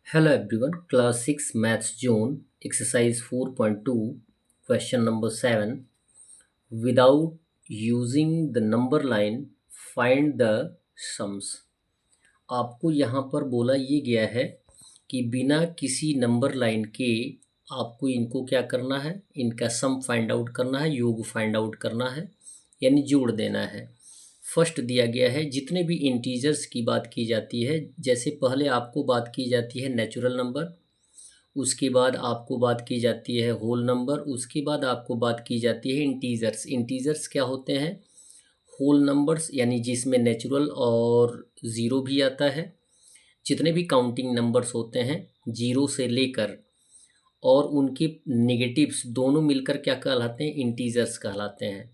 Hello everyone, class 6 maths zone exercise 4.2 question number 7. Without using the number line find the sums. आपको यहाँ पर बोला ये गया है कि बिना किसी नंबर लाइन के आपको इनको क्या करना है, इनका सम फाइंड आउट करना है, योग फाइंड आउट करना है, यानी जोड़ देना है। फर्स्ट दिया गया है जितने भी इंटीजर्स की बात की जाती है, जैसे पहले आपको बात की जाती है नेचुरल नंबर, उसके बाद आपको बात की जाती है होल नंबर, उसके बाद आपको बात की जाती है इंटीजर्स। इंटीजर्स क्या होते हैं? होल नंबर्स, यानी जिसमें नेचुरल और ज़ीरो भी आता है। जितने भी काउंटिंग नंबर्स होते हैं जीरो से लेकर और उनके नेगेटिव्स दोनों मिलकर क्या कहलाते हैं? इंटीजर्स कहलाते हैं।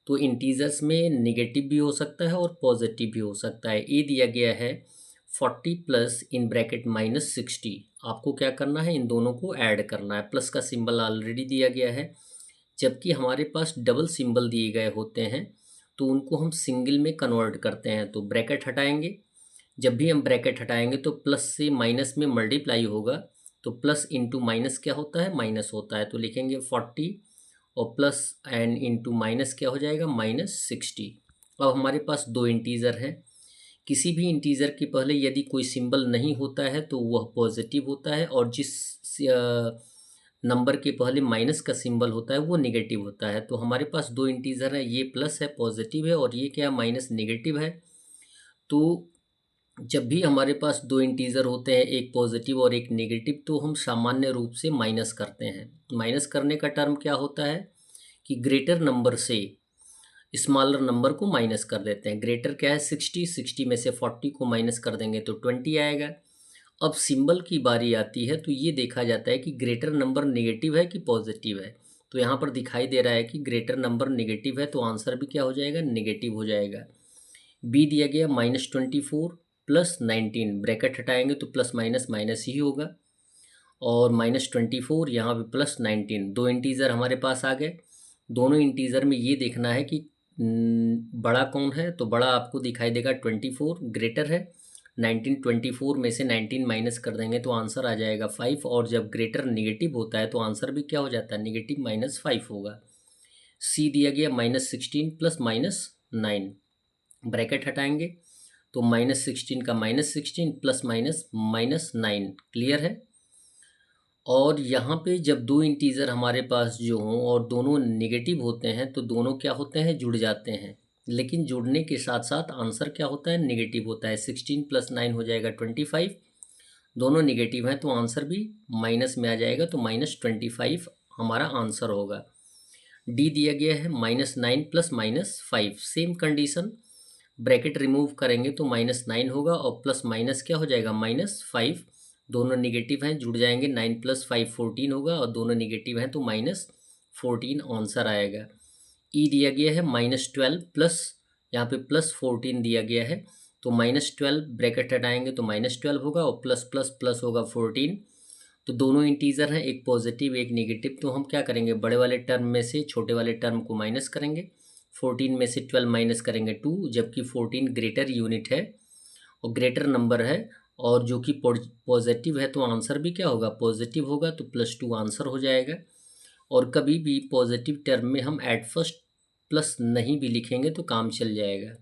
तो इंटीजर्स में नेगेटिव भी हो सकता है और पॉजिटिव भी हो सकता है। ये दिया गया है 40 प्लस इन ब्रैकेट -60। आपको क्या करना है? इन दोनों को ऐड करना है। प्लस का सिंबल ऑलरेडी दिया गया है, जबकि हमारे पास डबल सिंबल दिए गए होते हैं तो उनको हम सिंगल में कन्वर्ट करते हैं। तो ब्रैकेट हटाएंगे, जब भी हम ब्रैकेट हटाएंगे तो प्लस से माइनस में मल्टीप्लाई होगा, तो प्लस इंटू माइनस क्या होता है? माइनस होता है। तो लिखेंगे 40 और प्लस एंड इंटू माइनस क्या हो जाएगा? -60। अब हमारे पास दो इंटीज़र हैं। किसी भी इंटीज़र के पहले यदि कोई सिंबल नहीं होता है तो वह पॉजिटिव होता है, और जिस नंबर के पहले माइनस का सिंबल होता है वो नेगेटिव होता है। तो हमारे पास दो इंटीज़र है, ये प्लस है पॉजिटिव है, और ये क्या माइनस नेगेटिव है। तो जब भी हमारे पास दो इंटीज़र होते हैं, एक पॉजिटिव और एक नेगेटिव, तो हम सामान्य रूप से माइनस करते हैं। माइनस करने का टर्म क्या होता है कि ग्रेटर नंबर से स्मॉलर नंबर को माइनस कर देते हैं। ग्रेटर क्या है? 60, 60 में से 40 को माइनस कर देंगे तो 20 आएगा। अब सिंबल की बारी आती है तो ये देखा जाता है कि ग्रेटर नंबर नेगेटिव है कि पॉजिटिव है। तो यहाँ पर दिखाई दे रहा है कि ग्रेटर नंबर नेगेटिव है, तो आंसर भी क्या हो जाएगा? नेगेटिव हो जाएगा। बी दिया गया -24 प्लस 19, ब्रैकेट हटाएंगे तो प्लस माइनस माइनस ही होगा, और -24 यहाँ पे प्लस 19, दो इंटीज़र हमारे पास आ गए। दोनों इंटीज़र में ये देखना है कि बड़ा कौन है, तो बड़ा आपको दिखाई देगा 24, ग्रेटर है 19। 24 में से 19 माइनस कर देंगे तो आंसर आ जाएगा 5, और जब ग्रेटर नेगेटिव होता है तो आंसर भी क्या हो जाता है? नेगेटिव -5 होगा। सी दिया गया -16 प्लस -9, ब्रैकेट हटाएंगे तो -16 का -16 प्लस माइनस -9, क्लियर है। और यहाँ पे जब दो इंटीज़र हमारे पास जो हों और दोनों नेगेटिव होते हैं तो दोनों क्या होते हैं? जुड़ जाते हैं। लेकिन जुड़ने के साथ साथ आंसर क्या होता है? नेगेटिव होता है। 16 प्लस 9 हो जाएगा 25, दोनों नेगेटिव हैं तो आंसर भी माइनस में आ जाएगा, तो -25 हमारा आंसर होगा। डी दिया गया है -9 plus -5, same condition, bracket remove करेंगे तो -9 होगा और प्लस माइनस क्या हो जाएगा? -5, दोनों निगेटिव हैं जुड़ जाएंगे, 9 प्लस 5 14 होगा, और दोनों निगेटिव हैं तो -14 आंसर आएगा। ई दिया गया है -12 प्लस, यहाँ पे +14 दिया गया है, तो -12 ब्रैकेट हटाएंगे तो -12 होगा, और प्लस प्लस प्लस होगा 14। तो दोनों इंटीजर हैं, एक पॉजिटिव एक नेगेटिव, तो हम क्या करेंगे? बड़े वाले टर्म में से छोटे वाले टर्म को माइनस करेंगे। 14 में से 12 माइनस करेंगे 2, जबकि 14 ग्रेटर यूनिट है और ग्रेटर नंबर है, और जो कि पॉजिटिव है, तो आंसर भी क्या होगा? पॉजिटिव होगा, तो +2 आंसर हो जाएगा। और कभी भी पॉजिटिव टर्म में हम एट फर्स्ट प्लस नहीं भी लिखेंगे तो काम चल जाएगा।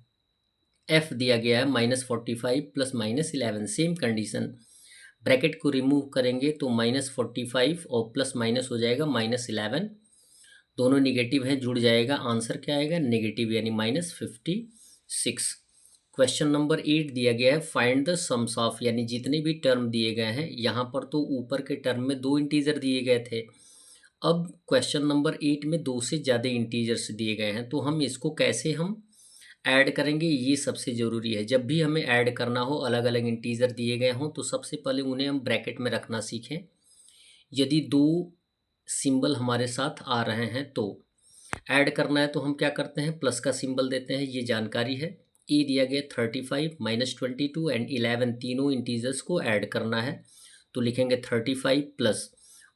एफ दिया गया है -45 प्लस -11, सेम कंडीशन, ब्रैकेट को रिमूव करेंगे तो -45 और प्लस माइनस हो जाएगा -11, दोनों निगेटिव हैं जुड़ जाएगा, आंसर क्या आएगा? नेगेटिव, यानी -56। क्वेश्चन नंबर 8 दिया गया है फाइंड द सम्स ऑफ, यानी जितने भी टर्म दिए गए हैं, यहाँ पर तो ऊपर के टर्म में दो इंटीजर दिए गए थे। अब क्वेश्चन नंबर 8 में दो से ज़्यादा इंटीजर्स दिए गए हैं, तो हम इसको कैसे हम ऐड करेंगे, ये सबसे ज़रूरी है। जब भी हमें ऐड करना हो, अलग अलग इंटीजर दिए गए हों, तो सबसे पहले उन्हें हम ब्रैकेट में रखना सीखें। यदि दो सिंबल हमारे साथ आ रहे हैं तो ऐड करना है, तो हम क्या करते हैं? प्लस का सिंबल देते हैं, ये जानकारी है। ए दिया गया 35 -22 एंड 11, तीनों इंटीजर्स को ऐड करना है, तो लिखेंगे 35 प्लस,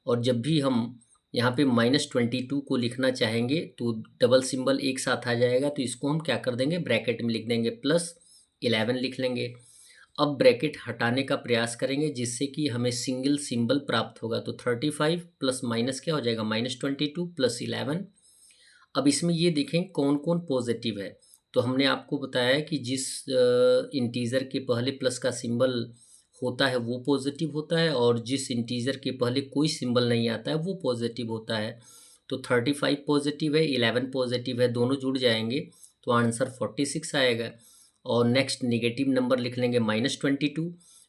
और जब भी हम यहाँ पे -22 को लिखना चाहेंगे तो डबल सिंबल एक साथ आ जाएगा, तो इसको हम क्या कर देंगे? ब्रैकेट में लिख देंगे, +11 लिख लेंगे। अब ब्रैकेट हटाने का प्रयास करेंगे जिससे कि हमें सिंगल सिंबल प्राप्त होगा। तो 35 प्लस माइनस क्या हो जाएगा, -22 प्लस 11। अब इसमें ये देखें कौन कौन पॉजिटिव है। तो हमने आपको बताया कि जिस इंटीज़र के पहले प्लस का सिंबल होता है वो पॉजिटिव होता है, और जिस इंटीज़र के पहले कोई सिंबल नहीं आता है वो पॉजिटिव होता है। तो 35 पॉजिटिव है, 11 पॉजिटिव है, दोनों जुड़ जाएंगे तो आंसर 46 आएगा। और नेक्स्ट नेगेटिव नंबर लिख लेंगे -22।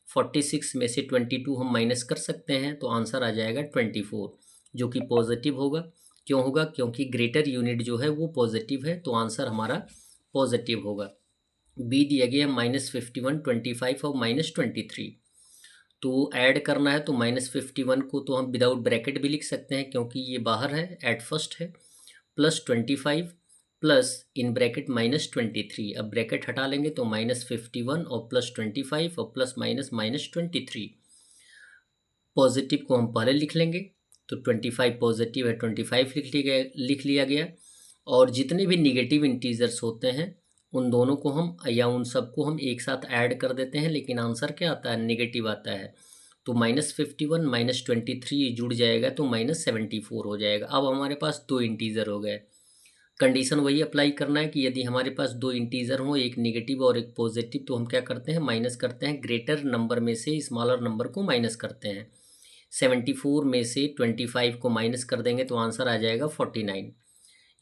46 में से 22 हम माइनस कर सकते हैं तो आंसर आ जाएगा 24, जो कि पॉजिटिव होगा। क्यों होगा, क्योंकि ग्रेटर यूनिट जो है वो पॉजिटिव है, तो आंसर हमारा पॉजिटिव होगा। बी दिया गया है -51, 25 और -23। तो ऐड करना है तो -51 को तो हम विदाउट ब्रैकेट भी लिख सकते हैं क्योंकि ये बाहर है, एट फर्स्ट है, प्लस 25 प्लस इन ब्रैकेट -23। अब ब्रैकेट हटा लेंगे तो -51 और प्लस 25 और प्लस माइनस -23। पॉजिटिव को हम पहले लिख लेंगे तो 25 पॉजिटिव है, 25 लिख लिया गया। और जितने भी निगेटिव इंटीजर्स होते हैं उन दोनों को हम या उन सबको हम एक साथ ऐड कर देते हैं, लेकिन आंसर क्या आता है, नेगेटिव आता है। तो -51 -23 जुड़ जाएगा तो -74 हो जाएगा। अब हमारे पास दो इंटीजर हो गए। कंडीशन वही अप्लाई करना है कि यदि हमारे पास दो इंटीजर हो, एक नेगेटिव और एक पॉजिटिव, तो हम क्या करते हैं, माइनस करते हैं, ग्रेटर नंबर में से स्मॉलर नंबर को माइनस करते हैं। 74 में से 25 को माइनस कर देंगे तो आंसर आ जाएगा 49।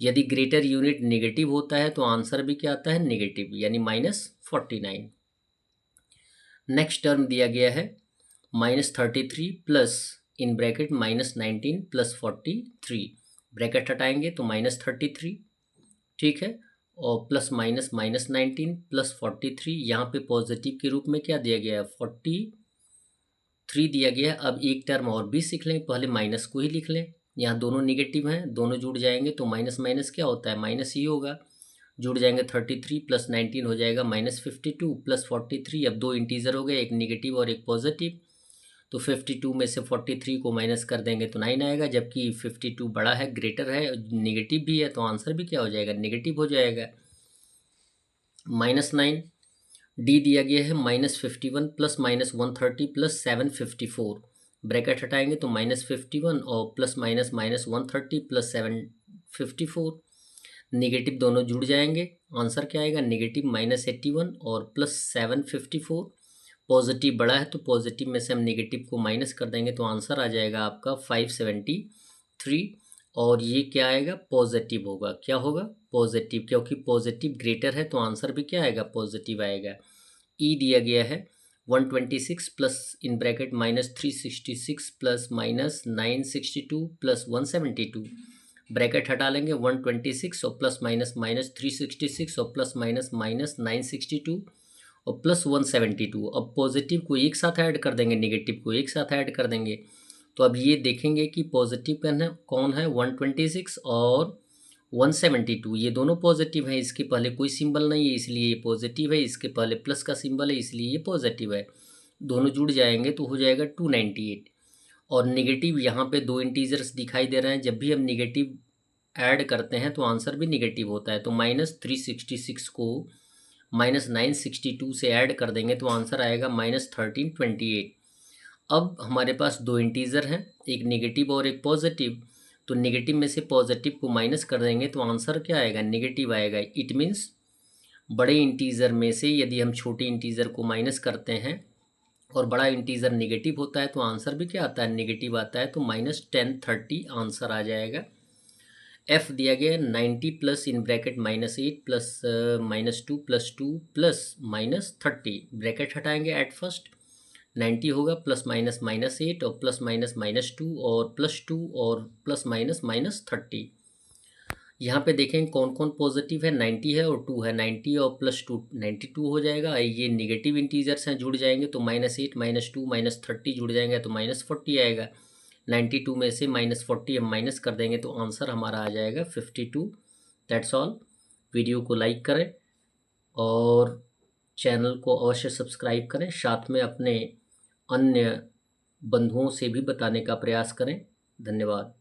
यदि ग्रेटर यूनिट नेगेटिव होता है तो आंसर भी क्या आता है, नेगेटिव, यानी -49। नेक्स्ट टर्म दिया गया है -33 plus in bracket -19 plus 43। Bracket हटाएंगे तो -33, ठीक है, और प्लस माइनस -19 प्लस 43। यहाँ पे पॉजिटिव के रूप में क्या दिया गया है, 43 दिया गया है। अब एक टर्म और भी सीख लें, पहले माइनस को ही लिख लें। यहाँ दोनों निगेटिव हैं, दोनों जुड़ जाएंगे तो माइनस माइनस क्या होता है, माइनस ही होगा। जुड़ जाएंगे 33 प्लस 19 हो जाएगा -52 प्लस 43। अब दो इंटीजर हो गए, एक निगेटिव और एक पॉजिटिव। तो 52 में से 43 को माइनस कर देंगे तो 9 आएगा, जबकि 52 बड़ा है, ग्रेटर है, निगेटिव भी है, तो आंसर भी क्या हो जाएगा, नेगेटिव हो जाएगा। -9। डी दिया गया है -51 प्लस -130 प्लस 754। ब्रैकेट हटाएंगे तो -51 और प्लस माइनस -130 प्लस 754। निगेटिव दोनों जुड़ जाएंगे, आंसर क्या आएगा, नेगेटिव -81 और प्लस 754। पॉजिटिव बड़ा है तो पॉजिटिव में से हम नेगेटिव को माइनस कर देंगे तो आंसर आ जाएगा आपका 573। और ये क्या आएगा, पॉजिटिव होगा। क्या होगा, पॉजिटिव, क्योंकि पॉजिटिव ग्रेटर है तो आंसर भी क्या आएगा, पॉजिटिव आएगा। ई दिया गया है 126 plus in bracket -366 plus -962 plus 172। Bracket हटा लेंगे, 126 और प्लस -366 और प्लस -962 और प्लस 172। अब पॉजिटिव को एक साथ ऐड कर देंगे, नेगेटिव को एक साथ ऐड कर देंगे। तो अब ये देखेंगे कि पॉजिटिव कौन है, 126 और 172, ये दोनों पॉजिटिव हैं। इसके पहले कोई सिंबल नहीं है इसलिए ये पॉजिटिव है, इसके पहले प्लस का सिंबल है इसलिए ये पॉजिटिव है। दोनों जुड़ जाएंगे तो हो जाएगा 298। और नेगेटिव, यहाँ पे दो इंटीजर्स दिखाई दे रहे हैं, जब भी हम नेगेटिव ऐड करते हैं तो आंसर भी नेगेटिव होता है। तो -366 को -962 से ऐड कर देंगे तो आंसर आएगा -1328। अब हमारे पास दो इंटीजर हैं, एक नेगेटिव और एक पॉजिटिव। तो नेगेटिव में से पॉजिटिव को माइनस कर देंगे तो आंसर क्या आएगा, नेगेटिव आएगा। इट मीन्स बड़े इंटीजर में से यदि हम छोटे इंटीजर को माइनस करते हैं और बड़ा इंटीजर नेगेटिव होता है तो आंसर भी क्या आता है, नेगेटिव आता है। तो -1030 आंसर आ जाएगा। एफ दिया गया 90 plus in bracket -8 plus -2 plus 2 plus -30। Bracket हटाएंगे एट फर्स्ट, 90 होगा, प्लस माइनस -8 और प्लस माइनस -2 और +2 और प्लस माइनस -30। यहाँ पे देखें कौन कौन पॉजिटिव है, 90 है और 2 है। 90 और +2 92 हो जाएगा। ये नेगेटिव इंटीजर्स हैं, जुड़ जाएंगे तो -8 -2 -30 जुड़ जाएंगे तो -40 आएगा। 92 में से -40 हम माइनस कर देंगे तो आंसर हमारा आ जाएगा 52। That's all. वीडियो को लाइक करें और चैनल को अवश्य सब्सक्राइब करें, साथ में अपने अन्य बंधुओं से भी बताने का प्रयास करें। धन्यवाद।